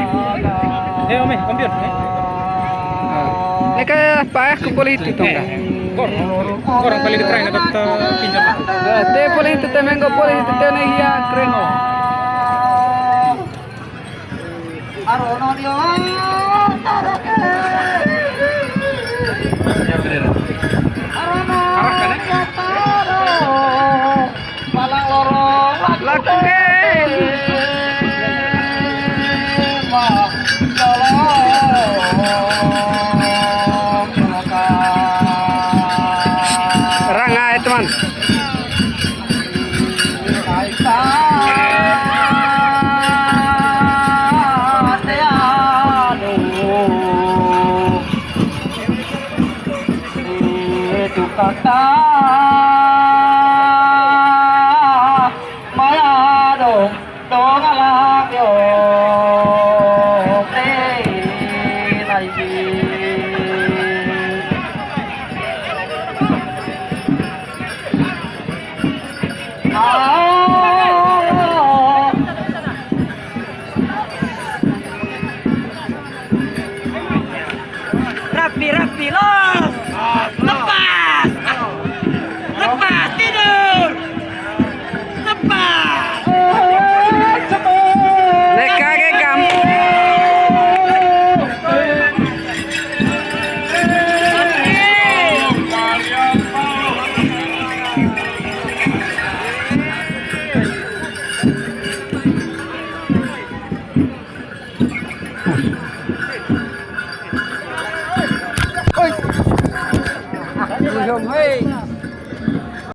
Om Björn. Ini kayak apa aku boleh itu tuh enggak? Orang paling di train dapat pinjam. Te boleh itu te menggo boleh itu te nih ya keren oh. Arono dia. Malang lorong Laku Rangai teman. Kata maya dong dong alak yo lagi rapi los lepas tidur lepas